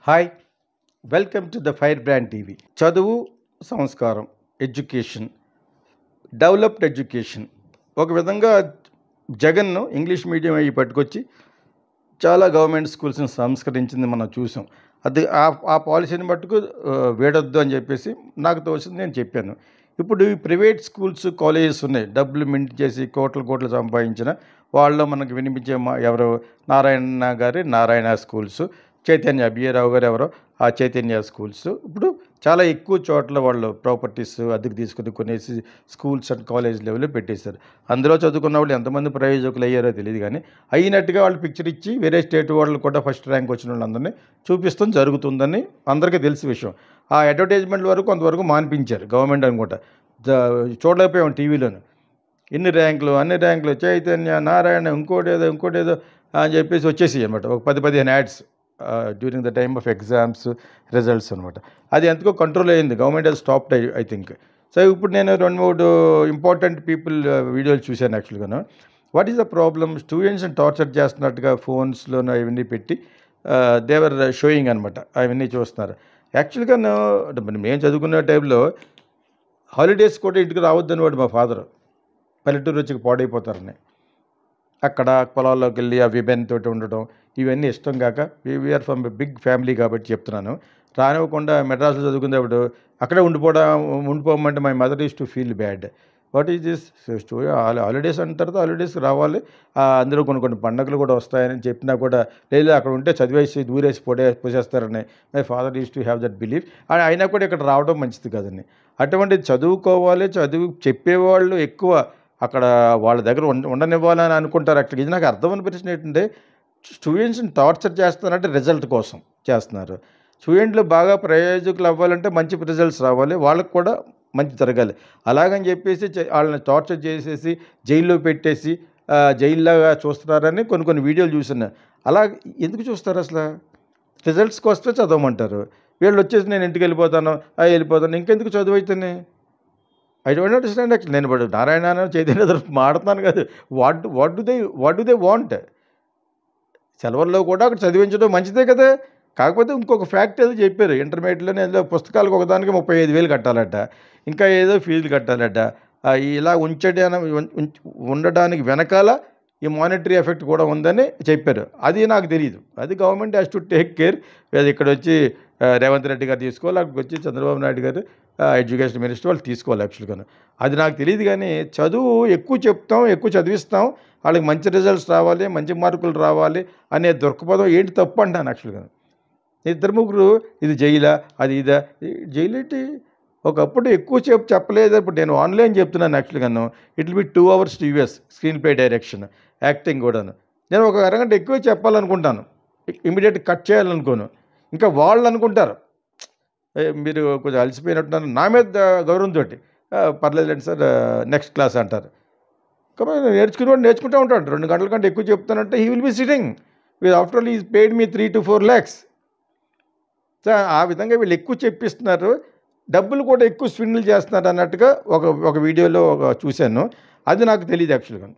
Hi welcome to the fire brand TV. చదువు, సంస్కారం, education, developed education. ఒక విధంగా జగన్ను ఇంగ్లీష్ మీడియం అయ్యి పట్టుకొచ్చి చాలా గవర్నమెంట్ స్కూల్స్ని సంస్కరించింది మనం చూసాం. అది ఆ పాలసీని మట్టుకు వేడొద్దు అని చెప్పేసి నాకు తోచింది నేను చెప్పాను. ఇప్పుడు ఈ ప్రైవేట్ స్కూల్స్, కాలేజెస్ ఉన్నాయి, డబ్బులు మింట్ చేసి కోట్లు సంపాదించిన వాళ్ళలో మనకు వినిపించే ఎవరు, నారాయణ స్కూల్స్, చైతన్య బిఏరావు గారు ఎవరో ఆ చైతన్య స్కూల్స్ ఇప్పుడు చాలా ఎక్కువ చోట్ల వాళ్ళు ప్రాపర్టీస్ అద్దెకు తీసుకుని కొనేసి స్కూల్స్ అండ్ కాలేజ్ లెవెల్లో పెట్టేశారు. అందులో చదువుకున్న వాళ్ళు ఎంతమంది ప్రయోజకులు అయ్యారో తెలియదు, కానీ అయినట్టుగా వాళ్ళు పిక్చర్ ఇచ్చి వేరే స్టేట్ వాళ్ళు కూడా ఫస్ట్ ర్యాంక్ వచ్చిన వాళ్ళందరినీ చూపిస్తాం జరుగుతుందని అందరికీ తెలిసిన విషయం. ఆ అడ్వర్టైజ్మెంట్ వరకు కొంతవరకు మాన్పించారు గవర్నమెంట్ అనుకుంటా. చూడలేకపోయాం టీవీలోను. అన్ని ర్యాంకులు చైతన్య, నారాయణ, ఇంకోటేదో అని చెప్పేసి వచ్చేసి అనమాట. ఒక 10-15 ads during the time of exams results అనమాట. అది ఎంతకో కంట్రోల్ అయ్యింది, గవర్నమెంట్ అది స్టాప్డ్ ఐ థింక్. సో ఇప్పుడు నేను 2-3 ఇంపార్టెంట్ పీపుల్ వీడియోలు చూశాను యాక్చువల్గాను. What is the problem? స్టూడెంట్స్ని టార్చర్ చేస్తున్నట్టుగా ఫోన్స్లోనూ అవన్నీ పెట్టి దేవర్ షోయింగ్ అనమాట. అవన్నీ చూస్తున్నారు. యాక్చువల్గాను మేము చదువుకునే టైంలో హాలిడేస్ కూడా ఇంటికి రావద్దని వాడు మా ఫాదర్. పల్లెటూరు వచ్చి పాడైపోతారని అక్కడ పొలాల్లోకి వెళ్ళి ఆ విమెన్ తోటి ఉండటం ఇవన్నీ ఇష్టం కాక, వీఆర్ ఫ్రమ్ బిగ్ ఫ్యామిలీ కాబట్టి చెప్తున్నాను. రానివ్వకుండా మెడ్రాస్లో చదువుకునేప్పుడు అక్కడే ఉండిపోమంటే my mother is to feel bad. What is this story? Holidays అంటారు తర్వాత హాలిడేస్కి రావాలి, అందులో కొన్ని పండుగలు కూడా వస్తాయని చెప్పినా కూడా లేదు, అక్కడ ఉంటే చదివేసి దూరేసి పోసేస్తారని my father is to have that belief. అయినా కూడా ఇక్కడ రావడం మంచిది కాదండి. అటువంటి చదువుకోవాలి, చదువు చెప్పేవాళ్ళు ఎక్కువ అక్కడ వాళ్ళ దగ్గర ఉండనివ్వాలని అనుకుంటారు. అక్కడ ఇది నాకు అర్థమైన ప్రశ్న ఏంటంటే, స్టూడెంట్స్ని టార్చర్ చేస్తున్నారంటే రిజల్ట్ కోసం చేస్తున్నారు. స్టూడెంట్లు బాగా ప్రయోజకులు అవ్వాలంటే మంచి రిజల్ట్స్ రావాలి, వాళ్ళకు కూడా మంచి జరగాలి. అలాగని చెప్పేసి వాళ్ళని టార్చర్ చేసేసి జైల్లో పెట్టేసి జైల్లాగా చూస్తున్నారని కొన్ని వీడియోలు చూస్తున్నా. అలా ఎందుకు చూస్తారు అసలు? రిజల్ట్స్కి వస్తే చదవమంటారు, వీళ్ళు వచ్చేసి నేను ఇంటికి వెళ్ళిపోతాను ఇంకెందుకు చదువు అయితేనే? I don't understand. యాక్చువల్ నేను ఇప్పుడు నారాయణ చైతన్య మాడుతున్నాను కాదు. What do they want? సెలవుల్లో కూడా అక్కడ చదివించడం మంచిదే కదా. కాకపోతే ఇంకొక ఫ్యాక్ట్ ఏదో చెప్పారు ఇంటర్మీడియట్లోనే, ఏదో పుస్తకాలకు ఒకదానికి 35,000 కట్టాలట, ఇంకా ఏదో ఫీజులు కట్టాలట. ఇలా ఉండడానికి వెనకాల ఈ మానిటరీ ఎఫెక్ట్ కూడా ఉందని చెప్పారు. అది నాకు తెలియదు. అది government has to take care. ఇక్కడ వచ్చి రేవంత్ రెడ్డి గారు తీసుకోవాలి, అక్కడికి వచ్చి చంద్రబాబు నాయుడు గారు ఎడ్యుకేషన్ మినిస్టర్ వాళ్ళు తీసుకోవాలి యాక్చువల్గా. అది నాకు తెలియదు, కానీ చదువు ఎక్కువ చెప్తాం, ఎక్కువ చదివిస్తాం, వాళ్ళకి మంచి రిజల్ట్స్ రావాలి, మంచి మార్కులు రావాలి అనే దృక్పథం ఏంటి తప్పు అంటాను యాక్చువల్గా. 2-3 ఇది జైలా, అది ఇదా? జైలు ఏంటి? ఒకప్పుడు ఎక్కువ చెప్పలేదు. ఇప్పుడు నేను ఆన్లైన్ చెప్తున్నాను యాక్చువల్గాను. ఇట్ విల్ బి 2 hours టీవీఎస్ స్క్రీన్ ప్లే డైరెక్షన్, యాక్టింగ్ కూడాను. నేను ఒక అరగంట ఎక్కువ చెప్పాలనుకుంటాను, ఇమీడియట్ కట్ చేయాలనుకోను. ఇంకా వాళ్ళు అనుకుంటారు మీరు కొంచెం అలసిపోయినట్టున్నారు, నా మీద గౌరవంతో పర్లేదులేండి సార్ నెక్స్ట్ క్లాస్ అంటారు. కాబట్టి నేర్చుకుంటూ ఉంటాడు. 2 గంటల కంటే ఎక్కువ చెప్తానంటే he will be sitting with after all is paid me 3 to 4 lakhs. So ఆ విధంగా వీళ్ళు ఎక్కువ చెప్పిస్తున్నారు, డబ్బులు కూడా ఎక్కువ స్విండిల్ చేస్తున్నారు అన్నట్టుగా ఒక వీడియోలో చూశాను. అది నాకు తెలియదు యాక్చువల్గా.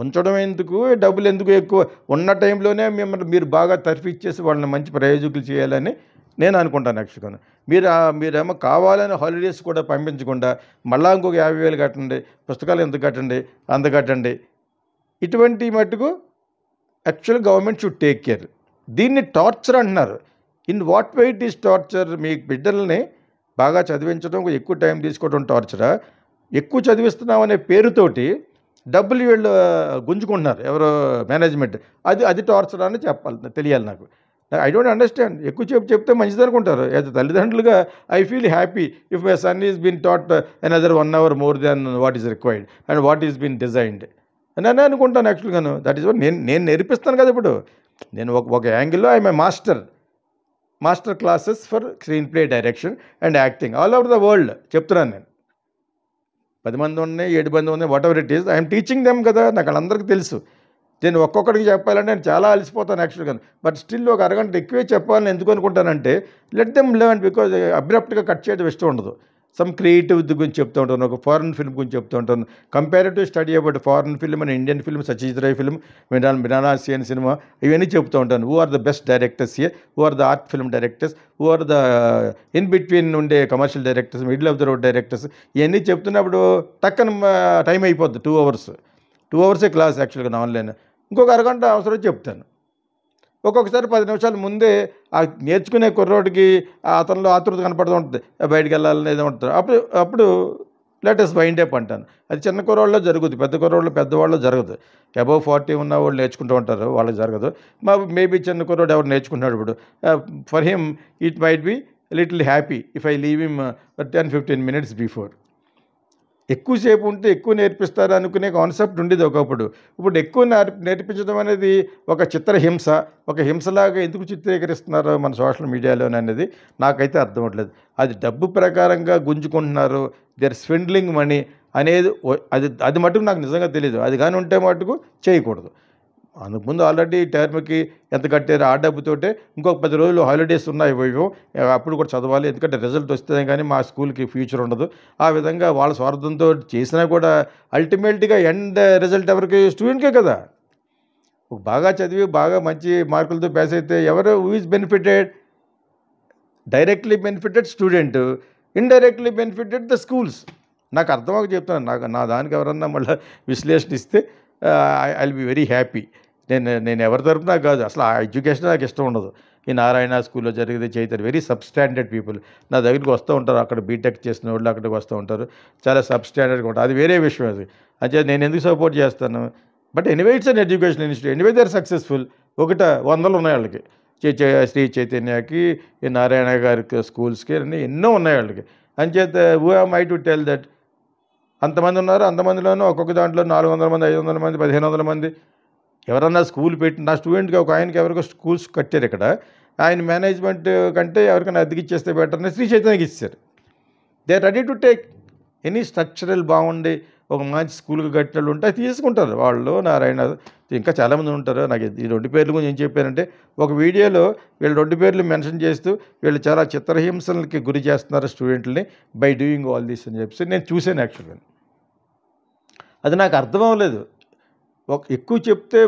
ఉంచడం ఎందుకు, డబ్బులు ఎందుకు ఎక్కువ? ఉన్న టైంలోనే మీరు బాగా తర్ఫిచ్చేసి వాళ్ళని మంచి ప్రయోజకులు చేయాలని నేను అనుకుంటాను యాక్చువల్గా. మీరేమో కావాలని హాలిడేస్ కూడా పంపించకుండా మళ్ళా ఇంకొక 50,000 కట్టండి, పుస్తకాలు ఎంత కట్టండి, అంత కట్టండి. ఇటువంటి మట్టుకు actual government should take care. దీన్ని టార్చర్ అంటున్నారు. In what way it is torture? మీ బిడ్డల్ని బాగా చదివించడం, ఎక్కువ టైం తీసుకోవడం టార్చరా? ఎక్కువ చదివిస్తున్నాం అనే పేరుతోటి డబ్బులు వీళ్ళు గుంజుకుంటున్నారు ఎవరో మేనేజ్మెంట్, అది టార్చర్ అని తెలియాలి నాకు. I don't understand. ఎక్కువ చెప్తే మంచిది అనుకుంటారు. యాజ్ తల్లిదండ్రులుగా I feel happy if my son is been taught another 1 hour more than what is required and what is been designed అని అనుకుంటాను యాక్చువల్గాను. దట్ ఈస్ వాట్ నేను నేర్పిస్తాను కదా. ఇప్పుడు నేను ఒక యాంగిల్లో I my master classes for screen play direction and acting all over the world చెప్తున్నాను. నేను 10 మంది ఉన్నాయి, 7 మంది ఉన్నాయి, what ever it is, I'm teaching them కదా. నాకు వాళ్ళందరికీ తెలుసు. నేను ఒక్కొక్కడికి చెప్పాలంటే నేను చాలా అలసిపోతాను యాక్చువల్గా. బట్ స్టిల్ ఒక అరగంట ఎక్కువే చెప్పాలని ఎందుకు అనుకుంటానంటే, లెట్ దెమ్ లెర్న్. బికాజ్ అబ్రప్ట్గా కట్ చేయడం ఇష్టం ఉండదు. సమ్ క్రియేటివ్ గురించి చెప్తూ ఉంటాను, ఒక ఫారెన్ ఫిల్మ్ గురించి చెప్తూ ఉంటాను. Comparative study about foreign film and Indian film, Satyajit Ray film, మినాసియన్ సినిమా, ఇవన్నీ చెప్తూ ఉంటాను. Who are the best directors here, who are the art film directors, who are the in between ఉండే commercial directors, middle of the road directors, ఇవన్నీ చెప్తున్నప్పుడు టక్కన time అయిపోద్ది. 2 hours, 2 hours క్లాస్ యాక్చువల్గా నా ఆన్లైన్. ఇంకొక అరగంట అవసరం చెప్తాను. ఒక్కొక్కసారి 10 నిమిషాల ముందే ఆ నేర్చుకునే కుర్రోడికి అతనిలో ఆతృత కనపడుతూ ఉంటుంది, బయటికి వెళ్ళాలని ఏదో ఉంటుంది. అప్పుడు లేటెస్ట్ వైండ్ అప్ అంటాను. అది చిన్న కుర్రోళ్ళలో జరుగుతుంది, పెద్ద కుర్రోళ్ళు పెద్దవాళ్ళు జరగదు. అబౌవ్ 40 ఉన్న వాళ్ళు నేర్చుకుంటూ ఉంటారు, వాళ్ళకి జరగదు. మేబీ చిన్న కుర్రోడు ఎవరు నేర్చుకుంటున్నాడు ఇప్పుడు, for him it might be little happy if I leave him 10-15 minutes before. ఎక్కువసేపు ఉంటే ఎక్కువ నేర్పిస్తారు అనుకునే కాన్సెప్ట్ ఉండేది ఒకప్పుడు. ఇప్పుడు ఎక్కువ నేర్పించడం అనేది ఒక చిత్రహింస, ఒక హింసలాగా ఎందుకు చిత్రీకరిస్తున్నారో మన సోషల్ మీడియాలోనే అనేది నాకైతే అర్థం అవ్వట్లేదు. అది డబ్బు ప్రకారంగా గుంజుకుంటున్నారు, దే ఆర్ స్విండ్లింగ్ మనీ అనేది అది మటుకు నాకు నిజంగా తెలియదు. అది కానీ ఉంటే మటుకు చేయకూడదు. ముందు ఆల్రెడీ టర్మ్కి ఎంత కట్టారు, ఆ డబ్బుతోటే ఇంకొక 10 రోజులు హాలిడేస్ ఉన్నాయి, అప్పుడు కూడా చదవాలి, ఎందుకంటే రిజల్ట్ వస్తే కానీ మా స్కూల్కి ఫ్యూచర్ ఉండదు. ఆ విధంగా వాళ్ళ స్వార్థంతో చేసినా కూడా అల్టిమేట్గా ఎండ్ రిజల్ట్ ఎవరికి? స్టూడెంట్కే కదా. బాగా చదివి బాగా మంచి మార్కులతో పాస్ అయితే ఎవరు who is benefited? Directly benefited student, indirectly benefited the schools. నాకు అర్థమవుక చెప్తాను. నా దానికి ఎవరన్నా మళ్ళీ విశ్లేషణ ఇస్తే I will be very happy. నేను ఎవరి తరపున కాదు, అసలు ఆ ఎడ్యుకేషన్ నాకు ఇష్టం ఉండదు. ఈ నారాయణ స్కూల్లో జరిగేది చైతన్య వెరీ సబ్స్టాండర్డ్ పీపుల్ నా దగ్గరికి వస్తూ ఉంటారు. అక్కడ బీటెక్ చేసిన వాళ్ళు అక్కడికి వస్తూ ఉంటారు, చాలా సబ్స్టాండర్డ్గా ఉంటారు. అది వేరే విషయం. అది అంటే నేను ఎందుకు సపోర్ట్ చేస్తాను? But anyway it's an education institute, anyway they are successful. 100 ఉన్నాయి వాళ్ళకి, శ్రీ చైతన్యకి, ఈ నారాయణ గారికి స్కూల్స్కి అన్నీ ఎన్నో ఉన్నాయి వాళ్ళకి. అంచేత who am I to tell that అంతమంది ఉన్నారు, అంతమందిలోనూ ఒక్కొక్క దాంట్లో 400 మంది, 500 మంది, 1500 మంది ఎవరన్నా స్కూల్ పెట్టి, నా స్టూడెంట్కి ఒక ఆయనకి ఎవరికో స్కూల్స్ కట్టారు ఇక్కడ, ఆయన మేనేజ్మెంట్ కంటే ఎవరికైనా అద్దెకిచ్చేస్తే బెటర్ అని శ్రీ చైతన్యకి ఇచ్చారు. They are ready to take any structural బాగుండి ఒక మంచి స్కూల్కి కట్టిన వాళ్ళు ఉంటే తీసుకుంటారు వాళ్ళు. నారాయణ ఇంకా చాలామంది ఉంటారు. నాకు ఈ 2 పేర్ల గురించి ఏం చెప్పారంటే, ఒక వీడియోలో వీళ్ళు 2 పేర్లు మెన్షన్ చేస్తూ వీళ్ళు చాలా చిత్రహింసలకి గురి చేస్తున్నారు స్టూడెంట్ని బై డూయింగ్ ఆల్ దిస్ అని చెప్పి నేను చూశాను యాక్చువల్గా. అది నాకు అర్థం అవ్వలేదు. ఎక్కువ చెప్తే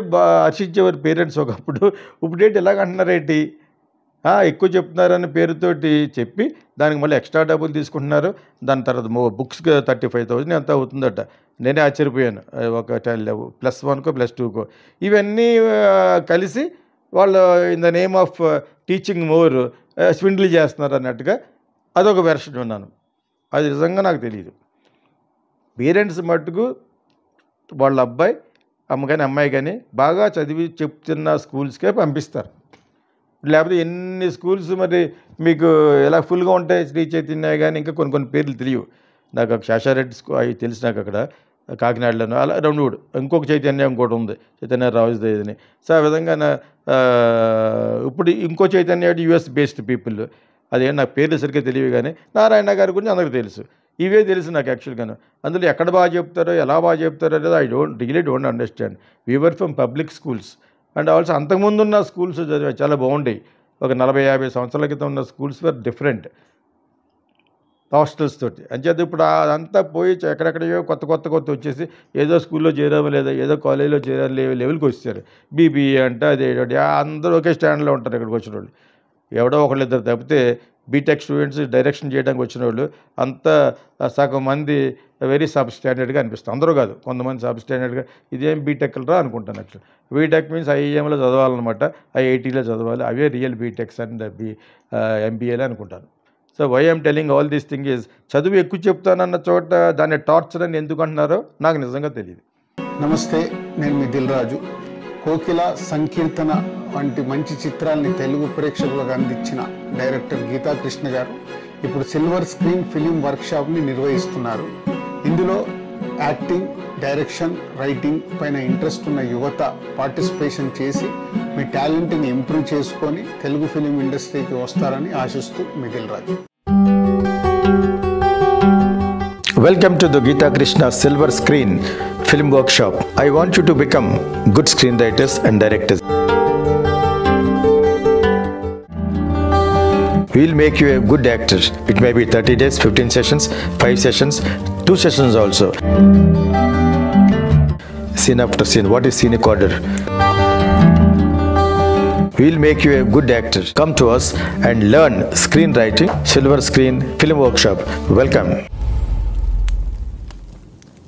హర్షించేవారు పేరెంట్స్ ఒకప్పుడు, ఇప్పుడేంటి ఇలాగ అంటున్నారేంటి? ఎక్కువ చెప్తున్నారనే పేరుతోటి చెప్పి దానికి మళ్ళీ ఎక్స్ట్రా డబ్బులు తీసుకుంటున్నారు. దాని తర్వాత బుక్స్కి 35,000 ఎంత అవుతుందట. నేనే ఆశ్చర్యపోయాను. ఒక +1కో +2కో ఇవన్నీ కలిసి వాళ్ళు in the name of teaching more స్విండిల్ చేస్తున్నారు అన్నట్టుగా అదొక వెర్షన్ విన్నాను. అది నిజంగా నాకు తెలియదు. పేరెంట్స్ మట్టుకు వాళ్ళ అబ్బాయి కానీ అమ్మాయి కానీ బాగా చదివి చెప్తున్న స్కూల్స్కే పంపిస్తారు. లేకపోతే ఎన్ని స్కూల్స్ మరి మీకు ఎలా ఫుల్గా ఉంటాయి. శ్రీ చైతన్య కానీ ఇంకా కొన్ని పేర్లు తెలియవు నాకు. శేషారెడ్డి స్కూల్ అవి తెలిసి నాకు అక్కడ కాకినాడలోనూ అలా 2 ఇంకొక చైతన్య ఇంకోటి ఉంది, చైతన్య రాజుదేదని. సో ఆ విధంగా ఇప్పుడు ఇంకో చైతన్య యూఎస్ బేస్డ్ పీపుల్, అదే నాకు పేర్లు సరిగ్గా తెలియవు. కానీ నారాయణ గారి గురించి అందరికీ తెలుసు. ఇవే తెలుసు నాకు యాక్చువల్గాను. అందులో ఎక్కడ బాగా చెప్తారో ఎలా బాగా చెప్తారో అనేది I don't understand. We were from public schools and also అంతకుముందు ఉన్న స్కూల్స్ చాలా బాగుంటాయి. ఒక 40-50 సంవత్సరాల క్రితం ఉన్న స్కూల్స్ వర్ డిఫరెంట్ హాస్టల్స్ తోటి. అంచేది ఇప్పుడు అదంతా పోయి ఎక్కడెక్కడో కొత్త వచ్చేసి ఏదో స్కూల్లో చేరామో లేదా ఏదో కాలేజీలో చేరారు లెవెల్కి వచ్చారు. బీబీఏ అంటే అదే అందరూ ఒకే స్టాండ్లో ఉంటారు. ఇక్కడికి వచ్చిన వాళ్ళు ఎవడో ఒకళ్ళిద్దరు తప్పితే బీటెక్ స్టూడెంట్స్ డైరెక్షన్ చేయడానికి వచ్చిన వాళ్ళు అంతా సగం మంది వెరీ సబ్ స్టాండర్డ్గా అనిపిస్తుంది. అందరూ కాదు, కొంతమంది సబ్ స్టాండర్డ్గా ఇదేం బీటెక్లు రా అనుకుంటాను. యాక్చువల్ బీటెక్ మీన్స్ ఐఐఎంలో చదవాలన్నమాట, ఐఐటీలో చదవాలి, అవే రియల్ బీటెక్స్ అండ్ ఎంబీఏలే అనుకుంటాను. So why I'm telling all these thing is, చదువు ఎక్కువ చెప్తానన్న చోట దాన్ని టార్చర్ అని ఎందుకు అంటున్నారో నాకు నిజంగా తెలియదు. నమస్తే, నేను మీ దిల్ రాజు. కోకిల, సంకీర్తన వంటి మంచి చిత్రాల్ని తెలుగు ప్రేక్షకులకు అందించిన డైరెక్టర్ గీతా కృష్ణ గారు ఇప్పుడు సిల్వర్ స్క్రీన్ ఫిలిం వర్క్షాప్ని నిర్వహిస్తున్నారు. ఇందులో యాక్టింగ్, డైరెక్షన్, రైటింగ్ పైన ఇంట్రెస్ట్ ఉన్న యువత పార్టిసిపేషన్ చేసి మీ టాలెంట్ని ఇంప్రూవ్ చేసుకొని తెలుగు ఫిలిం ఇండస్ట్రీకి వస్తారని ఆశిస్తూ మీ Dil Raju. Welcome to the Geeta Krishna Silver Screen Film Workshop. I want you to become good screenwriters and directors. We will make you a good actor. It may be 30 days, 15 sessions, 5 sessions, 2 sessions also. Scene after scene. What is scenic order? We will make you a good actor. Come to us and learn screenwriting, Silver Screen Film Workshop. Welcome.